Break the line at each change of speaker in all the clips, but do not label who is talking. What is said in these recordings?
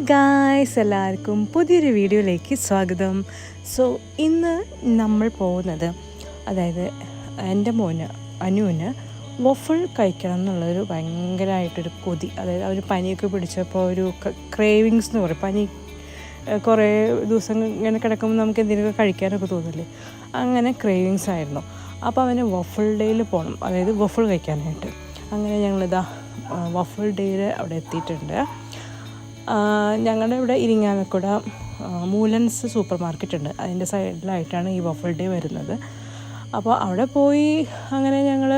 Guys, എല്ലാവർക്കും പുതിയൊരു വീഡിയോയിലേക്ക് സ്വാഗതം. സോ ഇന്ന് നമ്മൾ പോകുന്നത്, അതായത് എൻ്റെ മോന് അനുവിന് വഫിൾ കഴിക്കണം എന്നുള്ളൊരു ഭയങ്കരമായിട്ടൊരു കൊതി. അതായത് അവർ പനിയൊക്കെ പിടിച്ചപ്പോൾ ഒരു ക്രേവിങ്സ് എന്ന് പറയും. പനി കുറേ ദിവസം ഇങ്ങനെ കിടക്കുമ്പോൾ നമുക്ക് എന്തെങ്കിലുമൊക്കെ കഴിക്കാനൊക്കെ തോന്നില്ലേ, അങ്ങനെ ക്രേവിങ്സ് ആയിരുന്നു. അപ്പോൾ അവന് വഫിൾ ഡേയിൽ പോകണം, അതായത് വഫിൾ കഴിക്കാനായിട്ട്. അങ്ങനെ ഞങ്ങളിതാ വഫിൾ ഡേയിൽ അവിടെ എത്തിയിട്ടുണ്ട്. ഞങ്ങളുടെ ഇവിടെ ഇരിങ്ങാലക്കുട മൂലൻസ് സൂപ്പർ മാർക്കറ്റ് ഉണ്ട്, അതിൻ്റെ സൈഡിലായിട്ടാണ് ഈ വഫിൾ ഡേ വരുന്നത്. അപ്പോൾ അവിടെ പോയി അങ്ങനെ ഞങ്ങൾ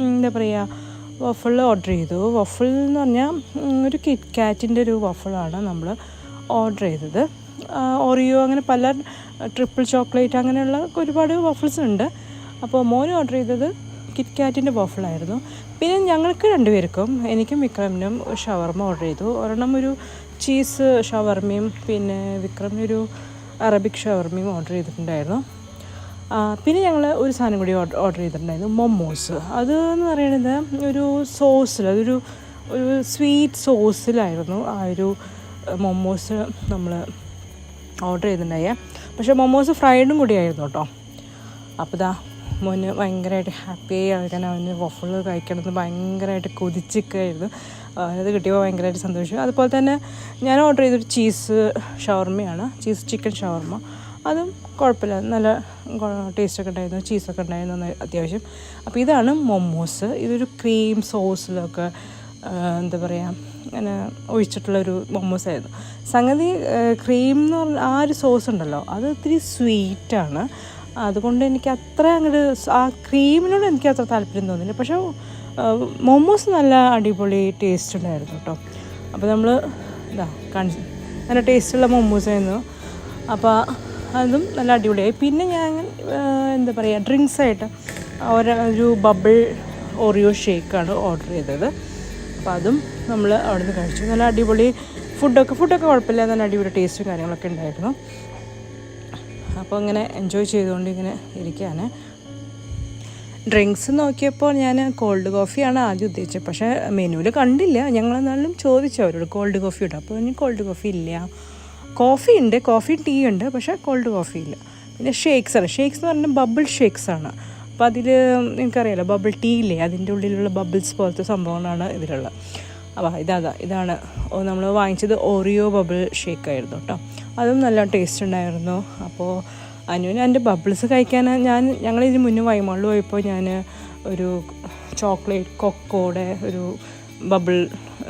എന്താ പറയുക, വഫിൾ ഓർഡർ ചെയ്തു. വഫിൾ എന്ന് പറഞ്ഞാൽ ഒരു കിറ്റ് കാറ്റിൻ്റെ ഒരു വഫിളാണ് നമ്മൾ ഓർഡർ ചെയ്തത്. ഓറിയോ അങ്ങനെ പല ട്രിപ്പിൾ ചോക്ലേറ്റ് അങ്ങനെയുള്ള ഒരുപാട് വഫിൾസ് ഉണ്ട്. അപ്പോൾ മോൻ ഓർഡർ ചെയ്തത് കിറ്റ് കാറ്റിൻ്റെ വഫിളായിരുന്നു. പിന്നെ ഞങ്ങൾക്ക് രണ്ടുപേർക്കും, എനിക്കും വിക്രമിനും ഷവർമ ഓർഡർ ചെയ്തു. ഒരെണ്ണം ഒരു ചീസ് ഷവർമയും പിന്നെ വിക്രമിനൊരു അറബിക് ഷവർമയും ഓർഡർ ചെയ്തിട്ടുണ്ടായിരുന്നു. പിന്നെ ഞങ്ങൾ ഒരു സാധനം കൂടി ഓർഡർ ചെയ്തിട്ടുണ്ടായിരുന്നു, മൊമോസ്. അത് എന്ന് പറയുന്നത് ഒരു സോസിൽ, അതൊരു സ്വീറ്റ് സോസിലായിരുന്നു ആ ഒരു മൊമോസ് നമ്മൾ ഓർഡർ ചെയ്തിട്ടുണ്ടായേ. പക്ഷേ മൊമോസ് ഫ്രൈഡും കൂടി ആയിരുന്നു കേട്ടോ. അപ്പോൾ ദാ മോന് ഭയങ്കരമായിട്ട് ഹാപ്പിയായി. അങ്ങനെ അവന് വഫിൾ കഴിക്കണമെന്ന് ഭയങ്കരമായിട്ട് കൊതിച്ചിരിക്കുകയായിരുന്നു. അത് കിട്ടിയപ്പോൾ ഭയങ്കരമായിട്ട് സന്തോഷം. അതുപോലെ തന്നെ ഞാൻ ഓർഡർ ചെയ്തൊരു ചീസ് ഷവർമയാണ്, ചീസ് ചിക്കൻ ഷവർമ. അതും കുഴപ്പമില്ല, നല്ല ടേസ്റ്റൊക്കെ ഉണ്ടായിരുന്നു, ചീസൊക്കെ ഉണ്ടായിരുന്നു അത്യാവശ്യം. അപ്പോൾ ഇതാണ് മൊമോസ്. ഇതൊരു ക്രീം സോസിലൊക്കെ എന്താ പറയുക, അങ്ങനെ ഒഴിച്ചിട്ടുള്ളൊരു മൊമോസായിരുന്നു. സംഗതി ക്രീം എന്ന് പറഞ്ഞാൽ ആ ഒരു സോസ് ഉണ്ടല്ലോ, അത് ഇത്തിരി സ്വീറ്റാണ്. അതുകൊണ്ട് എനിക്ക് അത്ര അങ്ങോട്ട് ആ ക്രീമിനോട് എനിക്ക് അത്ര താല്പര്യം തോന്നില്ല. പക്ഷേ മൊമോസ് നല്ല അടിപൊളി ടേസ്റ്റ് ഉണ്ടായിരുന്നു കേട്ടോ. അപ്പോൾ നമ്മൾ നല്ല ടേസ്റ്റുള്ള മൊമോസായിരുന്നു. അപ്പോൾ അതും നല്ല അടിപൊളിയായി. പിന്നെ ഞാൻ എന്താ പറയുക, ഡ്രിങ്ക്സായിട്ട് ഒരു ബബിൾ ഓറിയോ ഷേക്കാണ് ഓർഡർ ചെയ്തത്. അപ്പോൾ അതും നമ്മൾ അവിടെ നിന്ന് കഴിച്ചു. നല്ല അടിപൊളി ഫുഡൊക്കെ കുഴപ്പമില്ല, നല്ല അടിപൊളി ടേസ്റ്റും കാര്യങ്ങളൊക്കെ ഉണ്ടായിരുന്നു. അപ്പോൾ ഇങ്ങനെ എൻജോയ് ചെയ്തുകൊണ്ട് ഇങ്ങനെ ഇരിക്കുകയാണ്. ഡ്രിങ്ക്സ് നോക്കിയപ്പോൾ ഞാൻ കോൾഡ് കോഫിയാണ് ആദ്യം ഉദ്ദേശിച്ചത്. പക്ഷേ മെനുവിൽ കണ്ടില്ല. ഞങ്ങളെന്നാലും ചോദിച്ചു അവരോട് കോൾഡ് കോഫി ഉണ്ട്. അപ്പോൾ ഇനി കോൾഡ് കോഫി ഇല്ല. കോഫി ഉണ്ട്, കോഫി ടീ ഉണ്ട്, പക്ഷേ കോൾഡ് കോഫി ഇല്ല. പിന്നെ ഷേക്സാണ്. ഷേക്സ് എന്ന് പറഞ്ഞാൽ ബബിൾ ഷേക്സാണ്. അപ്പോൾ അതിൽ എനിക്കറിയാലോ, ബബിൾ ടീ ഇല്ലേ, അതിൻ്റെ ഉള്ളിലുള്ള ബബിൾസ് പോലത്തെ സംഭവങ്ങളാണ് ഇതിലുള്ളത്. അപ്പോൾ ഇതാണ് നമ്മൾ വാങ്ങിച്ചത്. ഓറിയോ ബബിൾ ഷേക്കായിരുന്നു കേട്ടോ. അതും നല്ല ടേസ്റ്റ് ഉണ്ടായിരുന്നു. അപ്പോൾ അനുവിന് എൻ്റെ ബബിൾസ് കഴിക്കാൻ ഞങ്ങളിതിന് മുന്നേ വൈമാളിൽ പോയപ്പോൾ ഞാൻ ഒരു ചോക്ലേറ്റ് കൊക്കോയുടെ ഒരു ബബിൾ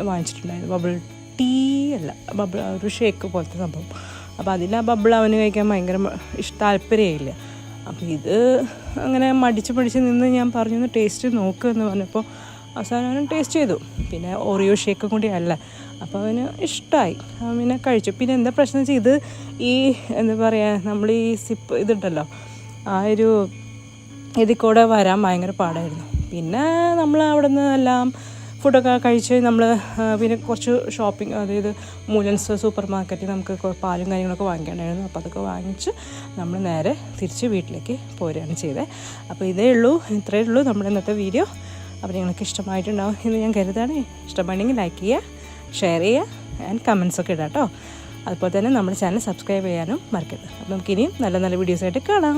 വാങ്ങിച്ചിട്ടുണ്ടായിരുന്നു. ബബിൾ ടീ അല്ല, ബബിൾ ഒരു ഷേക്ക് പോലത്തെ സംഭവം. അപ്പോൾ അതിൽ ആ ബബിൾ അവന് കഴിക്കാൻ ഭയങ്കര താല്പര്യമില്ല. അപ്പോൾ ഇത് അങ്ങനെ മടിച്ച് നിന്ന് ഞാൻ പറഞ്ഞു ടേസ്റ്റ് നോക്കുക എന്ന് പറഞ്ഞപ്പോൾ അവസാനം അവന് ടേസ്റ്റ് ചെയ്തു. പിന്നെ ഓറിയോ ഷേക്കും കൂടി അല്ല, അപ്പോൾ അവന് ഇഷ്ടമായി. പിന്നെ കഴിച്ചു. പിന്നെ എന്താ പ്രശ്നം വെച്ചാൽ ഇത് ഈ എന്താ പറയുക, നമ്മൾ ഈ സിപ്പ് ഇതുണ്ടല്ലോ, ആ ഒരു ഇതിൽ കൂടെ വരാൻ ഭയങ്കര പാടായിരുന്നു. പിന്നെ നമ്മൾ അവിടെ നിന്ന് എല്ലാം ഫുഡൊക്കെ കഴിച്ച് നമ്മൾ പിന്നെ കുറച്ച് ഷോപ്പിംഗ്, അതായത് മൂലൻസ് സൂപ്പർ മാർക്കറ്റിൽ നമുക്ക് പാലും കാര്യങ്ങളൊക്കെ വാങ്ങിക്കേണ്ടായിരുന്നു. അപ്പോൾ അതൊക്കെ വാങ്ങിച്ച് നമ്മൾ നേരെ തിരിച്ച് വീട്ടിലേക്ക് പോരുകയാണ് ചെയ്തത്. അപ്പോൾ ഇത്രയേ ഉള്ളൂ നമ്മുടെ ഇന്നത്തെ വീഡിയോ. അപ്പോൾ നിങ്ങൾക്ക് ഇഷ്ടമായിട്ടുണ്ടാവും എന്ന് ഞാൻ കരുതാണ്. ഇഷ്ടമാണെങ്കിൽ ലൈക്ക് ചെയ്യുക, ഷെയർ ചെയ്യുക ആൻഡ് കമൻസൊക്കെ ഇടാം കേട്ടോ. അതുപോലെ തന്നെ നമ്മുടെ ചാനൽ സബ്സ്ക്രൈബ് ചെയ്യാനും മറക്കരുത്. അപ്പോൾ നമുക്കിനിയും നല്ല നല്ല വീഡിയോസായിട്ട് കാണാം.